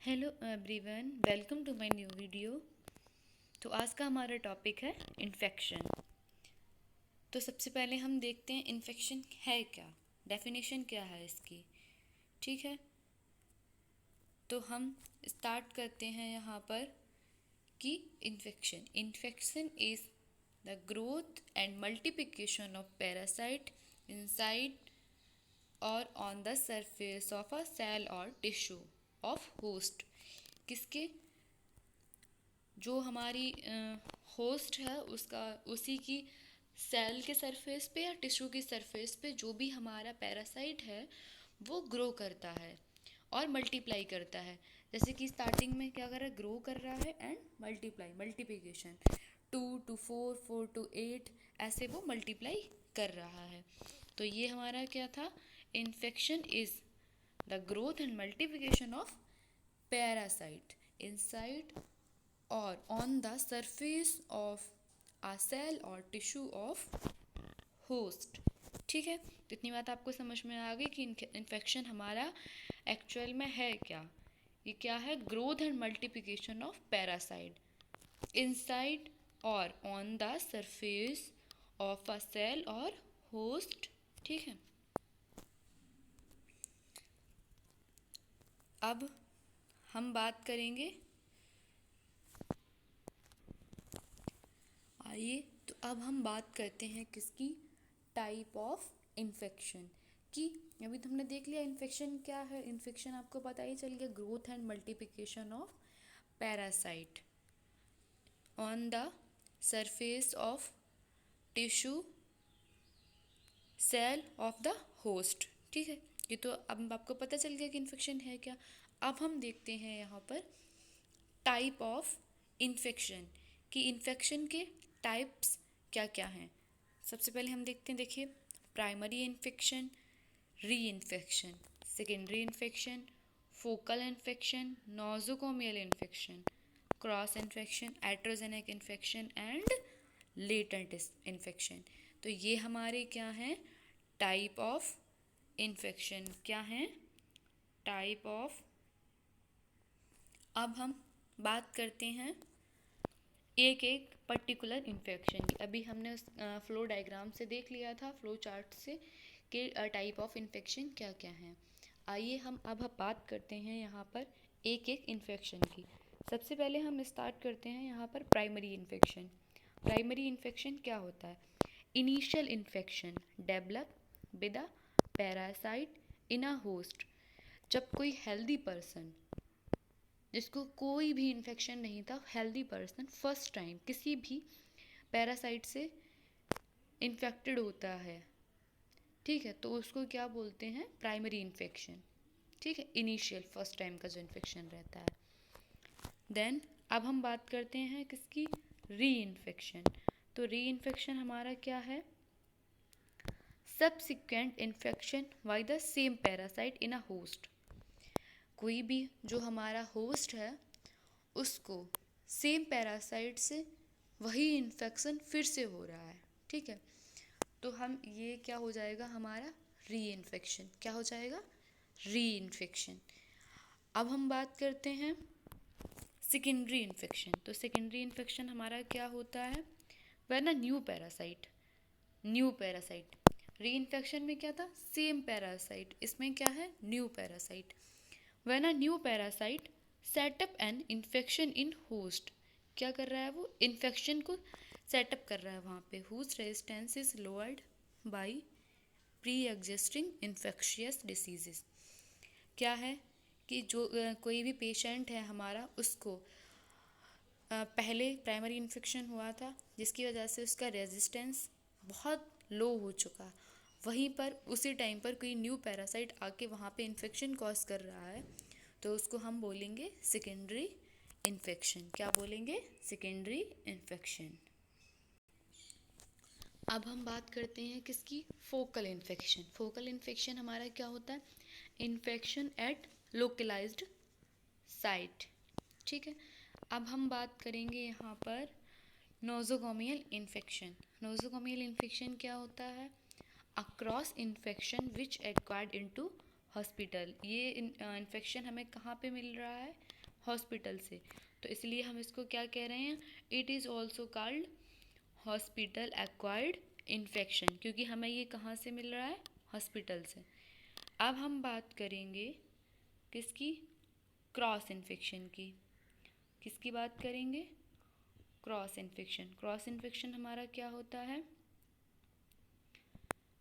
Hello everyone, welcome to my new video. तो आज का हमारा टॉपिक है इन्फेक्शन। तो सबसे पहले हम देखते हैं इन्फेक्शन है क्या, डेफिनेशन क्या है इसकी। ठीक है, तो हम स्टार्ट करते हैं यहाँ पर कि infection is the growth and multiplication of parasite inside और on the surface of a cell और टिश्यू ऑफ होस्ट। किसके, जो हमारी होस्ट है उसका, उसी की सेल के सरफेस पे या टिश्यू की सरफेस पे जो भी हमारा पैरासाइट है वो ग्रो करता है और मल्टीप्लाई करता है। जैसे कि स्टार्टिंग में क्या कर रहा है, ग्रो कर रहा है एंड मल्टीप्लिकेशन, 2 to 4, 4 to 8, ऐसे वो मल्टीप्लाई कर रहा है। तो ये हमारा क्या था, infection is the growth and multiplication of parasite inside or on the surface of a cell or tissue of host। ठीक है, तो इतनी बात आपको समझ में आ गई कि इन्फेक्शन हमारा एक्चुअल में है क्या। ये क्या है, growth and multiplication of parasite inside और on the surface of a cell और होस्ट। ठीक है, अब हम बात करेंगे, आइए तो अब हम बात करते हैं किसकी, टाइप ऑफ इन्फेक्शन की। अभी तो हमने देख लिया इन्फेक्शन क्या है। इन्फेक्शन आपको पता ही चल गया, growth and multiplication of parasite on the surface of tissue cell of the host. ठीक है, ये तो अब आपको पता चल गया कि इन्फेक्शन है क्या। अब हम देखते हैं यहाँ पर टाइप ऑफ इन्फेक्शन कि इन्फेक्शन के टाइप्स क्या क्या हैं। सबसे पहले हम देखते हैं, देखिए, प्राइमरी इन्फेक्शन, री infection, secondary infection, focal infection, nosocomial infection, cross infection, iatrogenic infection and latent infection. तो ये हमारे क्या हैं, टाइप ऑफ इन्फेक्शन। क्या हैं, टाइप ऑफ। अब हम बात करते हैं एक एक पर्टिकुलर इन्फेक्शन की। अभी हमने उस फ्लो डायग्राम से देख लिया था, फ्लो चार्ट से, कि टाइप ऑफ इन्फेक्शन क्या क्या हैं। आइए हम अब बात करते हैं यहाँ पर एक एक इन्फेक्शन की। सबसे पहले हम स्टार्ट करते हैं यहाँ पर प्राइमरी इन्फेक्शन। प्राइमरी इन्फेक्शन क्या होता है, initial infection develop with a parasite in a host. जब कोई हेल्दी पर्सन, जिसको कोई भी इन्फेक्शन नहीं था, हेल्दी पर्सन फर्स्ट टाइम किसी भी पैरासाइट से इन्फेक्टेड होता है, ठीक है, तो उसको क्या बोलते हैं, प्राइमरी इन्फेक्शन। ठीक है, इनिशियल फर्स्ट टाइम का जो इन्फेक्शन रहता है। देन अब हम बात करते हैं किसकी, री इन्फेक्शन। तो री इन्फेक्शन हमारा क्या है, subsequent infection by the same parasite in a host. कोई भी जो हमारा होस्ट है उसको सेम पैरासाइट से वही इन्फेक्शन फिर से हो रहा है। ठीक है, तो हम ये क्या हो जाएगा हमारा, री इन्फेक्शन। क्या हो जाएगा, री इन्फेक्शन। अब हम बात करते हैं सेकेंडरी इन्फेक्शन। तो सेकेंडरी इन्फेक्शन हमारा क्या होता है, वह ना न्यू पैरासाइट। री इन्फेक्शन में क्या था, सेम पैरासाइट, इसमें क्या है, new parasite. when a new parasite set up an infection in host, क्या कर रहा है वो, इन्फेक्शन को सेटअप कर रहा है वहाँ पे, whose resistance is lowered by pre-existing infectious diseases। क्या है कि जो कोई भी पेशेंट है हमारा, उसको पहले प्राइमरी इन्फेक्शन हुआ था जिसकी वजह से उसका रेजिस्टेंस बहुत लो हो चुका, वहीं पर उसी टाइम पर कोई न्यू पैरासाइट आके वहाँ पे इन्फेक्शन कॉज कर रहा है, तो उसको हम बोलेंगे सेकेंडरी इन्फेक्शन। क्या बोलेंगे, सेकेंडरी इन्फेक्शन। अब हम बात करते हैं किसकी, फोकल इन्फेक्शन। फोकल इन्फेक्शन हमारा क्या होता है, इन्फेक्शन एट लोकलाइज्ड साइट। ठीक है, अब हम बात करेंगे यहाँ पर नोजोकोमियल इन्फेक्शन। नोजोकोमियल इन्फेक्शन क्या होता है, across infection which acquired into hospital. ये इन्फेक्शन हमें कहाँ पे मिल रहा है, हॉस्पिटल से, तो इसलिए हम इसको क्या कह रहे हैं, it is also called hospital acquired infection, क्योंकि हमें ये कहाँ से मिल रहा है, हॉस्पिटल से। अब हम बात करेंगे किसकी, क्रॉस इन्फेक्शन की। किसकी बात करेंगे, क्रॉस इन्फेक्शन। क्रॉस इन्फेक्शन हमारा क्या होता है,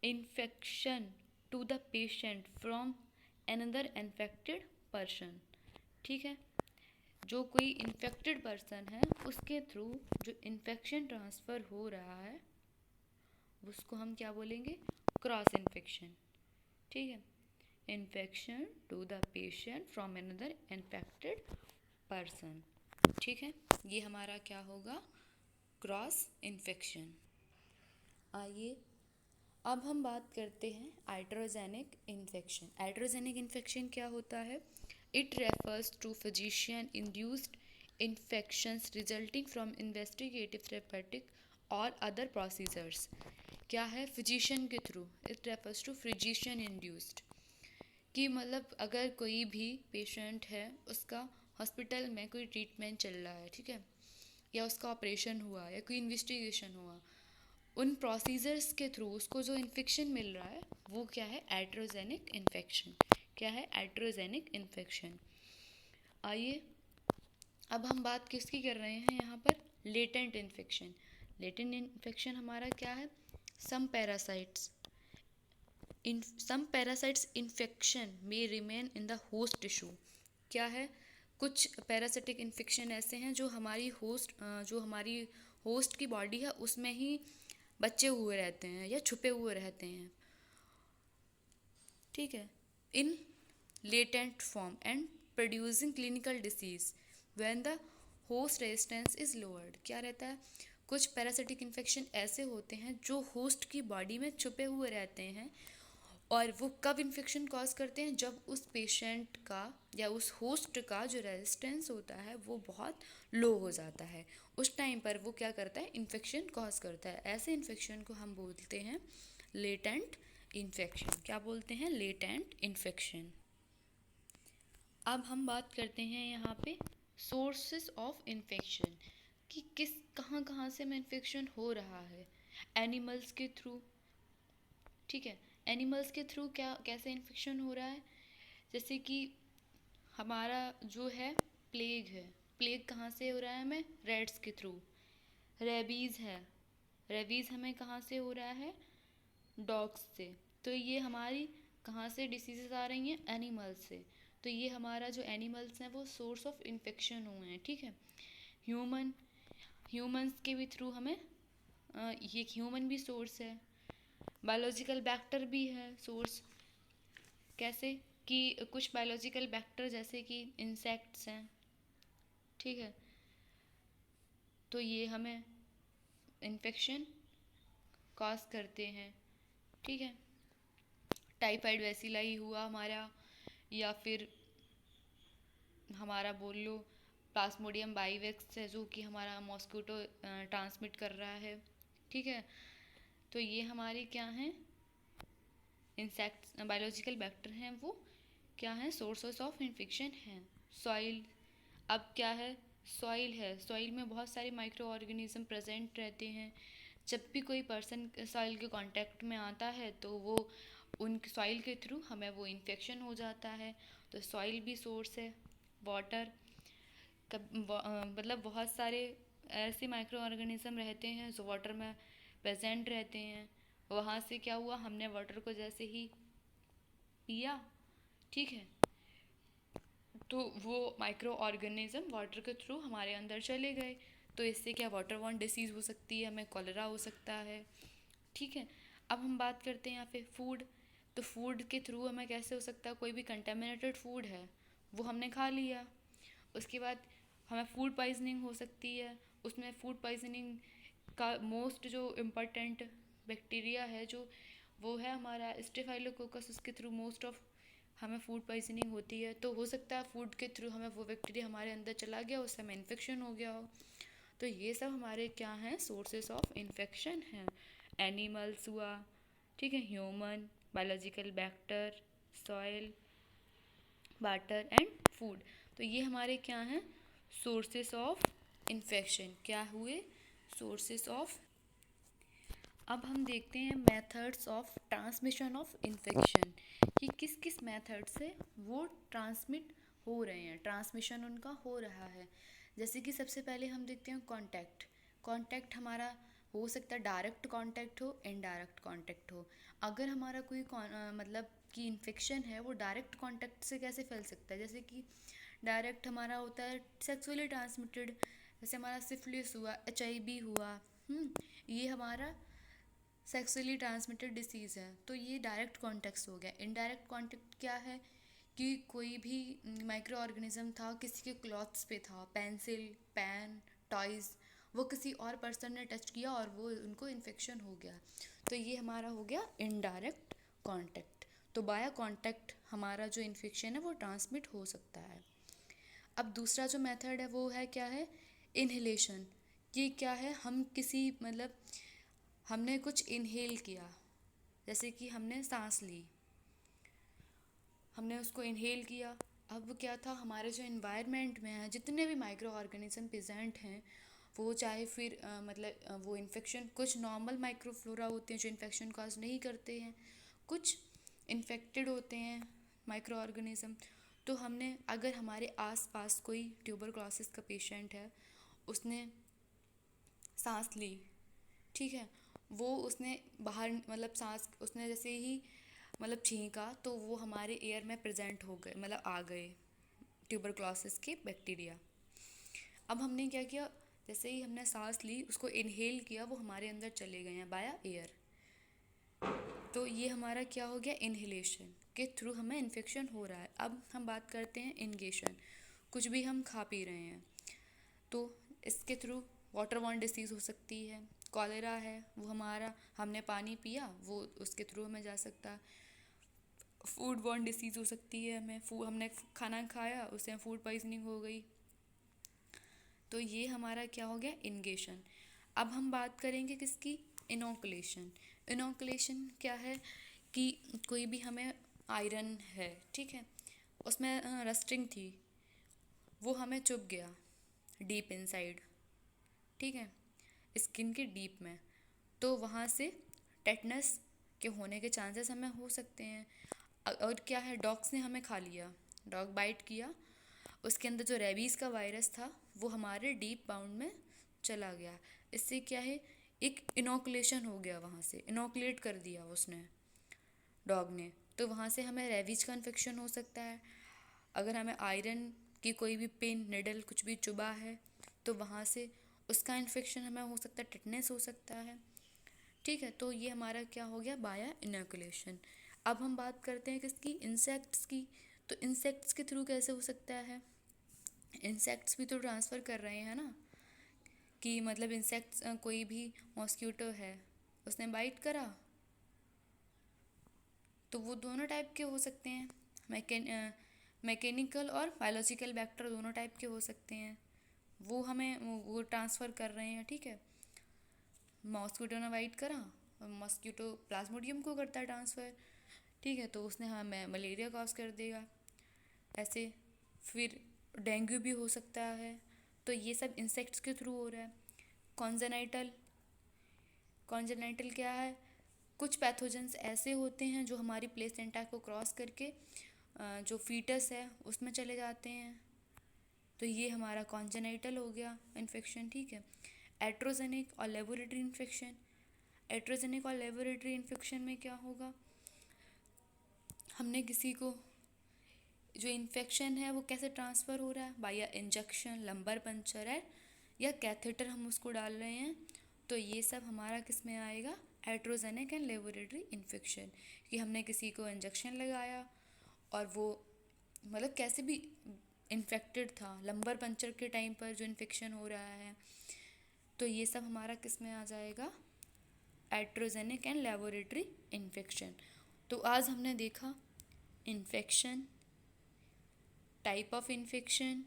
infection to the patient from another infected person. ठीक है, जो कोई इन्फेक्टेड पर्सन है उसके थ्रू जो इन्फेक्शन ट्रांसफ़र हो रहा है उसको हम क्या बोलेंगे, क्रॉस इन्फेक्शन। ठीक है, infection to the patient from another infected person. ठीक है, ये हमारा क्या होगा, क्रॉस इन्फेक्शन। आइए अब हम बात करते हैं आइट्रोजेनिक इन्फेक्शन। आइट्रोजेनिक इन्फेक्शन क्या होता है, it refers to physician induced infections resulting from investigative therapeutic और अदर प्रोसीजर्स। क्या है, फिजिशियन के through, it refers to physician induced, कि मतलब अगर कोई भी पेशेंट है उसका हॉस्पिटल में कोई ट्रीटमेंट चल रहा है, ठीक है, या उसका ऑपरेशन हुआ या कोई इन्वेस्टिगेशन हुआ, उन प्रोसीजर्स के थ्रू उसको जो इन्फेक्शन मिल रहा है वो क्या है, एट्रोजेनिक इन्फेक्शन। क्या है, एट्रोजेनिक इन्फेक्शन। आइए अब हम बात किसकी कर रहे हैं यहाँ पर, लेटेंट इन्फेक्शन। लेटेंट इन्फेक्शन हमारा क्या है, सम पैरासाइट्स इन्फेक्शन में remain in the host tissue. क्या है, कुछ पैरासिटिक इन्फेक्शन ऐसे हैं जो हमारी होस्ट की बॉडी है उसमें ही बचे हुए रहते हैं या छुपे हुए रहते हैं। ठीक है, in latent form and producing clinical disease when the host resistance is lowered. क्या रहता है, कुछ पैरासिटिक इन्फेक्शन ऐसे होते हैं जो होस्ट की बॉडी में छुपे हुए रहते हैं, और वो कब इन्फेक्शन कॉज करते हैं, जब उस पेशेंट का या उस होस्ट का जो रेजिस्टेंस होता है वो बहुत लो हो जाता है, उस टाइम पर वो क्या करता है, इन्फेक्शन कॉज करता है। ऐसे इन्फेक्शन को हम बोलते हैं लेटेंट इन्फेक्शन। क्या बोलते हैं, लेटेंट इन्फेक्शन। अब हम बात करते हैं यहाँ पे सोर्सेस ऑफ इन्फेक्शन, कि किस कहाँ कहाँ से में इन्फेक्शन हो रहा है। एनिमल्स के थ्रू, ठीक है, एनिमल्स के थ्रू क्या कैसे इन्फेक्शन हो रहा है, जैसे कि हमारा जो है प्लेग है, प्लेग कहाँ से हो रहा है हमें, रैट्स के थ्रू। रेबीज़ है, रेबीज़ हमें कहाँ से हो रहा है, डॉग्स से। तो ये हमारी कहाँ से डिसीजेज आ रही हैं, एनिमल्स से। तो ये हमारा जो एनिमल्स हैं वो सोर्स ऑफ इन्फेक्शन हुए हैं। ठीक है, ह्यूमंस के भी थ्रू हमें ये ह्यूमन भी सोर्स है, बायोलॉजिकल बैक्टर भी है सोर्स। कैसे कि कुछ बायोलॉजिकल बैक्टर जैसे कि इंसेक्ट्स हैं, ठीक है, तो ये हमें इन्फेक्शन कॉज करते हैं। ठीक है, टाइफाइड वैसिलाई हुआ हमारा, या फिर हमारा बोल लो प्लाज्मोडियम बाइवेक्स है जो कि हमारा मॉस्किटो ट्रांसमिट कर रहा है। ठीक है, तो ये हमारे क्या हैं, इंसेक्ट्स बायोलॉजिकल बैक्टर हैं, वो क्या हैं, सोर्सेस ऑफ इन्फेक्शन हैं। सॉइल, अब क्या है, सॉइल है, सॉइल में बहुत सारे माइक्रो ऑर्गेनिज्म प्रेजेंट रहते हैं। जब भी कोई पर्सन सॉइल के कांटेक्ट में आता है तो वो उन सॉइल के थ्रू हमें वो इन्फेक्शन हो जाता है। तो सॉइल भी सोर्स है। वाटर, मतलब बहुत सारे ऐसे माइक्रो ऑर्गेनिज्म रहते हैं जो वाटर में प्रेजेंट रहते हैं। वहाँ से क्या हुआ, हमने वाटर को जैसे ही पिया, ठीक है, तो वो माइक्रो ऑर्गेनिज्म वाटर के थ्रू हमारे अंदर चले गए। तो इससे क्या वाटर बॉर्न डिसीज़ हो सकती है, हमें कॉलेरा हो सकता है। ठीक है, अब हम बात करते हैं यहाँ पे फूड। तो फूड के थ्रू हमें कैसे हो सकता है, कोई भी कंटेमिनेटेड फूड है वो हमने खा लिया, उसके बाद हमें फूड पॉइजनिंग हो सकती है। उसमें फूड पॉइजनिंग का मोस्ट जो इम्पोर्टेंट बैक्टीरिया है जो वो है हमारा स्टेफाइलोकोकस, उसके थ्रू मोस्ट ऑफ हमें फूड पॉइजनिंग होती है। तो हो सकता है फूड के थ्रू हमें वो बैक्टीरिया हमारे अंदर चला गया, उससे हमें इन्फेक्शन हो गया हो। तो ये सब हमारे क्या हैं, सोर्सेस ऑफ इन्फेक्शन हैं। एनिमल्स हुआ, ठीक है, human, biological vector, soil, water and food. तो ये हमारे क्या हैं, सोर्सेस ऑफ इन्फेक्शन। क्या हुए, सोर्सेस ऑफ। अब हम देखते हैं methods of transmission of infection, कि किस किस मेथड से वो ट्रांसमिट हो रहे हैं, ट्रांसमिशन उनका हो रहा है। जैसे कि सबसे पहले हम देखते हैं कांटेक्ट। कांटेक्ट हमारा हो सकता है डायरेक्ट कांटेक्ट हो, इनडायरेक्ट कांटेक्ट हो। अगर हमारा कोई मतलब कि इन्फेक्शन है वो डायरेक्ट कांटेक्ट से कैसे फैल सकता है, जैसे कि डायरेक्ट हमारा होता है सेक्सुअली ट्रांसमिटेड, जैसे हमारा सिफिलिस हुआ, HIV हुआ। ये हमारा सेक्सुअली ट्रांसमिटेड डिसीज़ है, तो ये डायरेक्ट कॉन्टेक्ट हो गया। इनडायरेक्ट कॉन्टेक्ट क्या है, कि कोई भी माइक्रो ऑर्गेनिज्म था, किसी के क्लॉथ्स पे था, पेंसिल, पेन, टॉयज़, वो किसी और पर्सन ने टच किया और वो उनको इन्फेक्शन हो गया, तो ये हमारा हो गया इनडायरेक्ट कॉन्टेक्ट। तो बाय कॉन्टेक्ट हमारा जो इन्फेक्शन है वो ट्रांसमिट हो सकता है। अब दूसरा जो मेथड है वो है क्या है, इनहेलेशन। ये क्या है, हम किसी मतलब हमने कुछ इनहेल किया, जैसे कि हमने सांस ली, हमने उसको इनहेल किया। अब क्या था, हमारे जो इन्वायरमेंट में है जितने भी माइक्रो ऑर्गेनिज्म प्रेजेंट हैं, वो चाहे फिर वो इन्फेक्शन, कुछ नॉर्मल माइक्रोफ्लोरा होते हैं जो इन्फेक्शन कॉज नहीं करते हैं, कुछ इन्फेक्टेड होते हैं माइक्रो ऑर्गेनिज्म। तो हमने अगर हमारे आसपास कोई ट्यूबरक्लोसिस का पेशेंट है, उसने सांस ली, ठीक है, वो उसने बाहर मतलब सांस उसने जैसे ही मतलब छींका, तो वो हमारे एयर में प्रेजेंट हो गए, मतलब आ गए ट्यूबरक्लोसिस के बैक्टीरिया। अब हमने क्या किया, जैसे ही हमने सांस ली, उसको इनहेल किया, वो हमारे अंदर चले गए हैं बाया एयर। तो ये हमारा क्या हो गया, इनहेलेशन के थ्रू हमें इन्फेक्शन हो रहा है। अब हम बात करते हैं इनगेशन। कुछ भी हम खा पी रहे हैं, तो इसके थ्रू वाटर बॉर्न डिसीज़ हो सकती है। कॉलेरा है, वो हमारा हमने पानी पिया, वो उसके थ्रू हमें जा सकता है। फूड बॉर्न डिसीज़ हो सकती है, हमें हमने खाना खाया, उससे फूड पॉइजनिंग हो गई। तो ये हमारा क्या हो गया, इनगेशन। अब हम बात करेंगे किसकी, इनोकुलेशन। इनोकुलेशन क्या है, कि कोई भी हमें आयरन है, ठीक है, उसमें रस्टिंग थी, वो हमें चुभ गया डीप इनसाइड, ठीक है, स्किन के डीप में, तो वहाँ से टेटनस के होने के चांसेस हमें हो सकते हैं। और क्या है, डॉग्स ने हमें खा लिया, डॉग बाइट किया, उसके अंदर जो रेबीज़ का वायरस था वो हमारे डीप बाउंड में चला गया। इससे क्या है, एक इनोकुलेशन हो गया, वहाँ से इनोकुलेट कर दिया उसने, डॉग ने, तो वहाँ से हमें रेबीज़ का इन्फेक्शन हो सकता है। अगर हमें आयरन की कोई भी पिन, निडल कुछ भी चुभा है, तो वहाँ से उसका इन्फेक्शन हमें हो सकता है, टिटनेस हो सकता है, ठीक है। तो ये हमारा क्या हो गया, बाया इनोकुलेशन। अब हम बात करते हैं किसकी, इंसेक्ट्स की। तो इंसेक्ट्स के थ्रू कैसे हो सकता है, इंसेक्ट्स भी तो ट्रांसफ़र कर रहे हैं ना, कि मतलब इंसेक्ट्स कोई भी मॉस्क्यूटो है, उसने बाइट करा, तो वो दोनों टाइप के हो सकते हैं, मैकेनिकल और बायोलॉजिकल वेक्टर दोनों टाइप के हो सकते हैं, वो हमें वो ट्रांसफ़र कर रहे हैं, ठीक है। मॉस्क्यूटो ने बाइट करा, मॉस्क्यूटो प्लाज्मोडियम को करता है ट्रांसफ़र, ठीक है, तो उसने हमें मलेरिया कॉज कर देगा। ऐसे फिर डेंगू भी हो सकता है। तो ये सब इंसेक्ट्स के थ्रू हो रहा है। कॉन्जेनाइटल, कॉन्जेनाइटल क्या है, कुछ पैथोजेंस ऐसे होते हैं जो हमारी प्लेसेंटा को क्रॉस करके जो फीटस है उसमें चले जाते हैं, तो ये हमारा कॉन्जेनाइटल हो गया इन्फेक्शन, ठीक है। एट्रोजेनिक और लेबोरेटरी इन्फेक्शन, एट्रोजेनिक और लेबोरेटरी इन्फेक्शन में क्या होगा, हमने किसी को जो इन्फेक्शन है वो कैसे ट्रांसफ़र हो रहा है, बाया इंजेक्शन, लंबर पंचर है, या कैथेटर हम उसको डाल रहे हैं, तो ये सब हमारा किस में आएगा, एट्रोजेनिक एंड लेबोरेटरी इन्फेक्शन, कि हमने किसी को इंजेक्शन लगाया और वो मतलब कैसे भी इन्फेक्टेड था, लंबर पंचर के टाइम पर जो इन्फेक्शन हो रहा है, तो ये सब हमारा किस में आ जाएगा, एट्रोजेनिक एंड लेबोरेटरी इन्फेक्शन। तो आज हमने देखा infection, type of infection,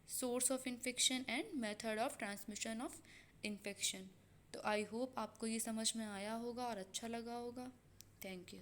source of infection and method of transmission of infection. तो आई होप आपको ये समझ में आया होगा और अच्छा लगा होगा। Thank you.